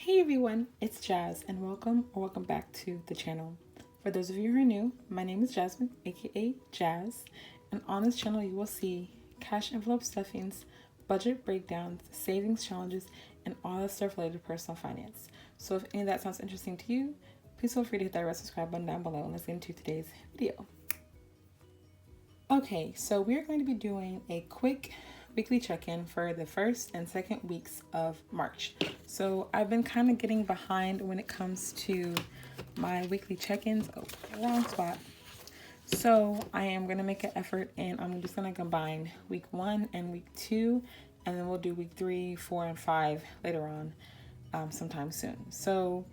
Hey everyone, it's Jazz and welcome back to the channel. For those of you who are new, my name is Jasmine, aka Jazz, and on this channel you will see cash envelope stuffings, budget breakdowns, savings challenges, and all that stuff related to personal finance. So if any of that sounds interesting to you, please feel free to hit that red subscribe button down below and let's get into today's video. Okay, so we're going to be doing a quick weekly check-in for the first and second weeks of March. So I've been kind of getting behind when it comes to my weekly check-ins. Oh, wrong spot. So I am going to make an effort and I'm just going to combine week 1 and week 2, and then we'll do week 3, 4, and 5 later on sometime soon. So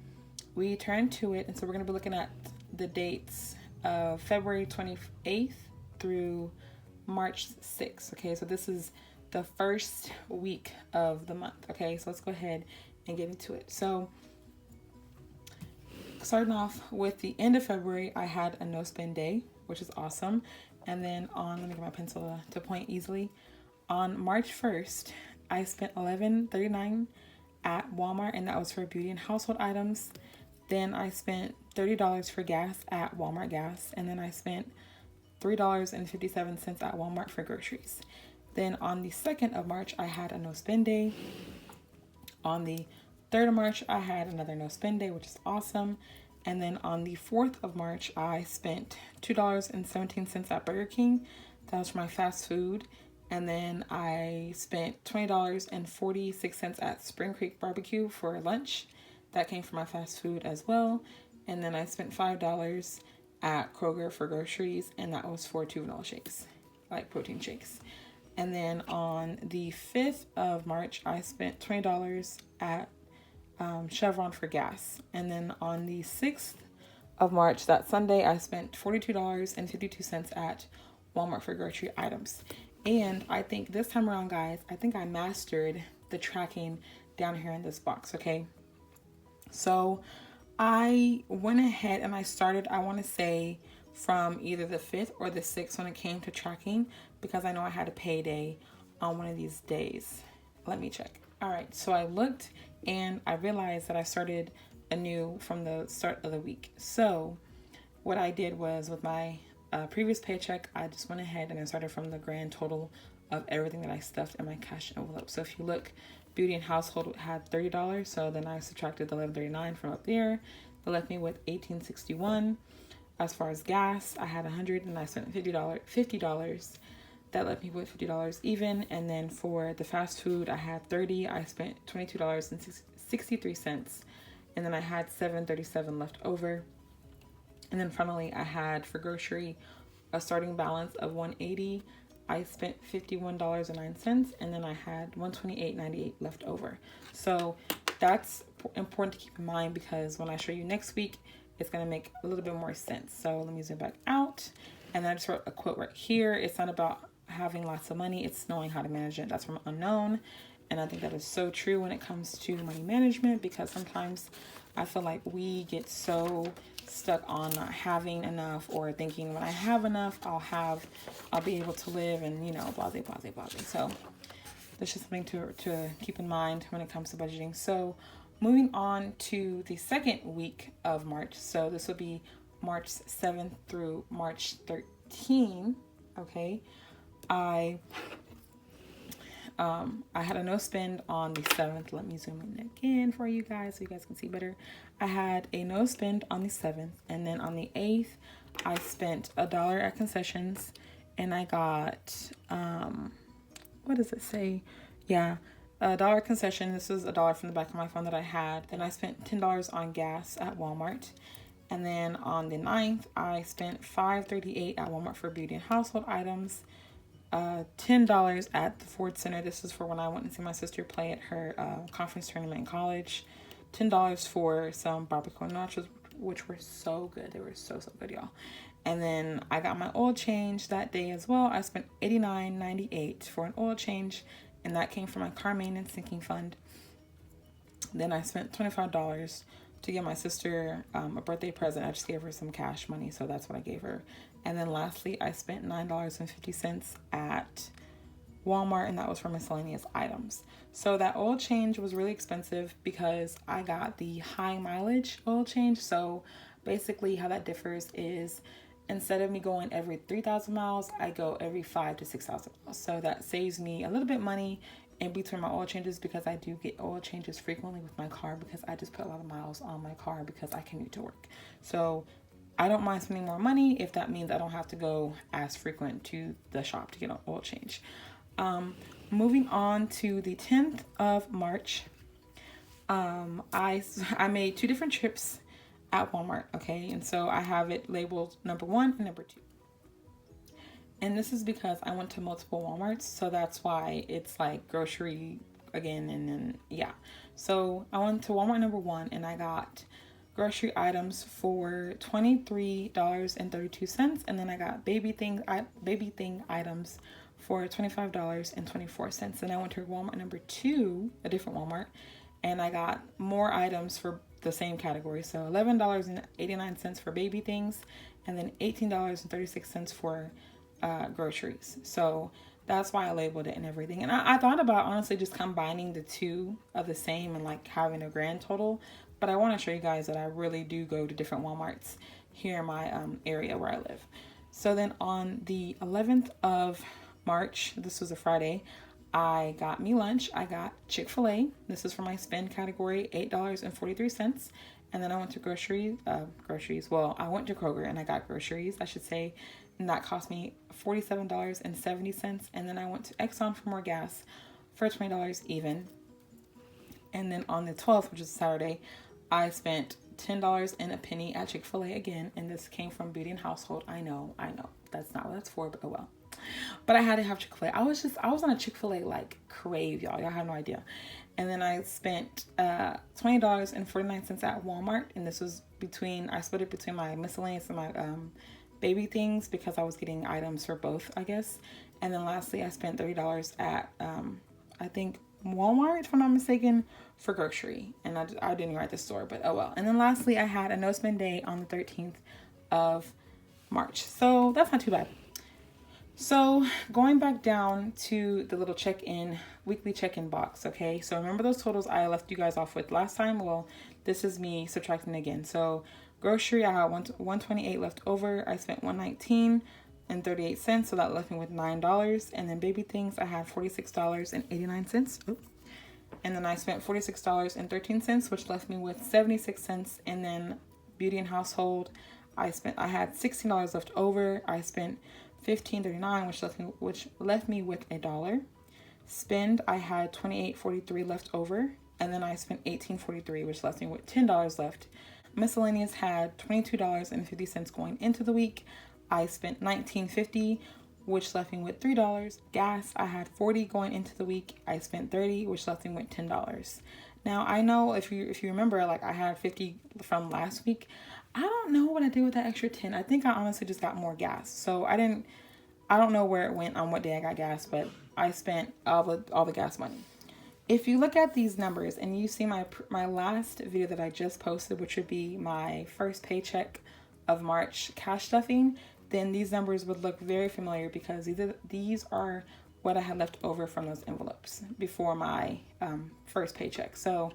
we turn to it, and so we're going to be looking at the dates of February 28th through March 6th. Okay, so this is the first week of the month. Okay, so let's go ahead and get into it. So starting off with the end of February, I had a no spend day, which is awesome. And then let me get my pencil to point easily. On March 1st, I spent $11.39 at Walmart, and that was for beauty and household items. Then I spent $30 for gas at Walmart gas, and then I spent $3.57 at Walmart for groceries. Then on the 2nd of March, I had a no spend day. On the 3rd of March, I had another no spend day, which is awesome. And then on the 4th of March, I spent $2.17 at Burger King. That was for my fast food. And then I spent $20.46 at Spring Creek Barbecue for lunch. That came from my fast food as well. And then I spent $5 at Kroger for groceries, and that was for 2 vanilla shakes, like protein shakes. And then on the 5th of March, I spent $20 at Chevron for gas. And then on the 6th of March, that Sunday, I spent $42.52 at Walmart for grocery items. And I think this time around, guys, I think I mastered the tracking down here in this box, okay? So I went ahead and I started, I want to say, from either the 5th or the 6th when it came to tracking, because I know I had a payday on one of these days. Let me check. All right, so I looked and I realized that I started anew from the start of the week. So what I did was, with my previous paycheck, I just went ahead and I started from the grand total of everything that I stuffed in my cash envelope. So if you look, beauty and household had $30, so then I subtracted the $11.39 from up there. That left me with $18.61. As far as gas, I had $100 and I spent $50. That left me with $50 even. And then for the fast food, I had $30. I spent $22.63, and then I had $7.37 left over. And then finally, I had for grocery a starting balance of $180. I spent $51.09, and then I had $128.98 left over. So that's important to keep in mind, because when I show you next week, it's going to make a little bit more sense. So let me zoom back out. And I just wrote a quote right here. It's not about having lots of money, it's knowing how to manage it. That's from Unknown. And I think that is so true when it comes to money management, because sometimes I feel like we get so stuck on not having enough, or thinking when I have enough, I'll be able to live, and blah, blah, blah, blah. So that's just something to keep in mind when it comes to budgeting. So moving on to the second week of March. So this will be March 7th through March 13th. Okay. I had a no spend on the 7th. Let me zoom in again for you guys so you guys can see better. I had a no spend on the 7th, and then on the 8th, I spent $1 at concessions, and I got, what does it say? Yeah, $1 concession. This is $1 from the back of my phone that I had. Then I spent $10 on gas at Walmart. And then on the 9th, I spent $5.38 at Walmart for beauty and household items. $10 at the Ford Center. This is for when I went and see my sister play at her conference tournament in college. $10 for some barbecue nachos, which were so good. They were so good, y'all. And then I got my oil change that day as well. I spent $89.98 for an oil change, and that came from my car maintenance sinking fund. Then I spent $25 to give my sister a birthday present. I just gave her some cash money, so that's what I gave her. And then lastly, I spent $9.50 at Walmart, and that was for miscellaneous items. So that oil change was really expensive because I got the high mileage oil change. So basically how that differs is instead of me going every 3,000 miles, I go every 5 to 6,000 miles. So that saves me a little bit money in between my oil changes, because I do get oil changes frequently with my car because I just put a lot of miles on my car because I commute to work. So I don't mind spending more money if that means I don't have to go as frequent to the shop to get an oil change. Moving on to the 10th of March, I made 2 different trips at Walmart, okay? And so I have it labeled number 1 and number 2. And this is because I went to multiple Walmarts, so that's why it's like grocery again, and then, yeah. So I went to Walmart number 1 and I got grocery items for $23.32, and then I got baby thing items for $25.24. And I went to Walmart number 2, a different Walmart, and I got more items for the same category. So $11.89 for baby things, and then $18.36 for groceries. So that's why I labeled it and everything. And I thought about honestly just combining the 2 of the same and like having a grand total. But I want to show you guys that I really do go to different Walmarts here in my area where I live. So then on the 11th of March, this was a Friday, I got me lunch. I got Chick-fil-A. This is for my spend category, $8.43. And then I went to groceries. Well, I went to Kroger and I got groceries, I should say. And that cost me $47.70. And then I went to Exxon for more gas for $20 even. And then on the 12th, which is Saturday, I spent $10 and a penny at Chick-fil-A again. And this came from Beauty and Household. I know. That's not what that's for, but oh well. But I had to have Chick-fil-A. I was on a Chick-fil-A like crave, y'all. Y'all have no idea. And then I spent $20.49 at Walmart. And this was I split it between my miscellaneous and my baby things because I was getting items for both, I guess. And then lastly, I spent $30 at, I think, Walmart, if I'm not mistaken, for grocery. And I didn't write the store, but oh well. And then lastly, I had a no spend day on the 13th of March. So that's not too bad. So going back down to the little weekly check-in box, okay? So remember those totals I left you guys off with last time? Well, this is me subtracting again. So grocery, I had $128 left over. I spent $119.38, so that left me with $9. And then baby things, I had $46.89. Oh. And then I spent $46.13, which left me with 76 cents. And then beauty and household, I had $16 left over. I spent $15.39, which left me with $1. Spend, I had $28.43 left over, and then I spent $18.43, which left me with $10 left. Miscellaneous had $22.50 going into the week. I spent $19.50, which left me with $3. Gas, I had $40 going into the week. I spent $30, which left me with $10. Now I know if you remember, like I had $50 from last week. I don't know what I did with that extra $10. I think I honestly just got more gas. So I don't know where it went on what day I got gas, but I spent all the gas money. If you look at these numbers and you see my last video that I just posted, which would be my first paycheck of March cash stuffing, then these numbers would look very familiar because these are what I had left over from those envelopes before my first paycheck. So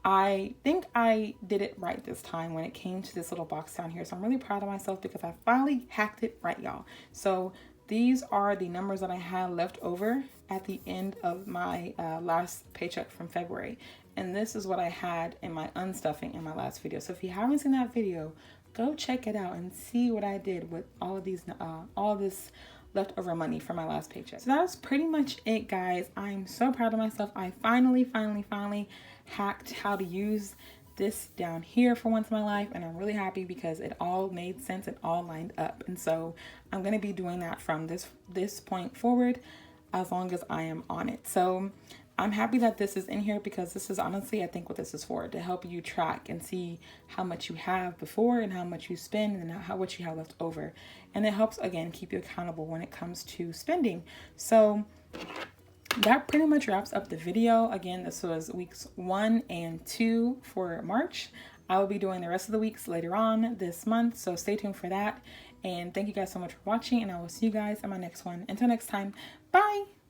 I think I did it right this time when it came to this little box down here. So I'm really proud of myself because I finally hacked it right, y'all. So these are the numbers that I had left over at the end of my last paycheck from February. And this is what I had in my unstuffing in my last video. So if you haven't seen that video, go check it out and see what I did with all this leftover money from my last paycheck. So that was pretty much it, guys. I'm so proud of myself. I finally hacked how to use this down here for once in my life, and I'm really happy because it all made sense and all lined up. And so I'm going to be doing that from this point forward as long as I am on it. So I'm happy that this is in here because this is honestly, I think, what this is for, to help you track and see how much you have before and how much you spend and how much you have left over. And it helps, again, keep you accountable when it comes to spending. So that pretty much wraps up the video. Again, this was weeks 1 and 2 for March. I will be doing the rest of the weeks later on this month, so stay tuned for that. And thank you guys so much for watching, and I will see you guys in my next one. Until next time, bye!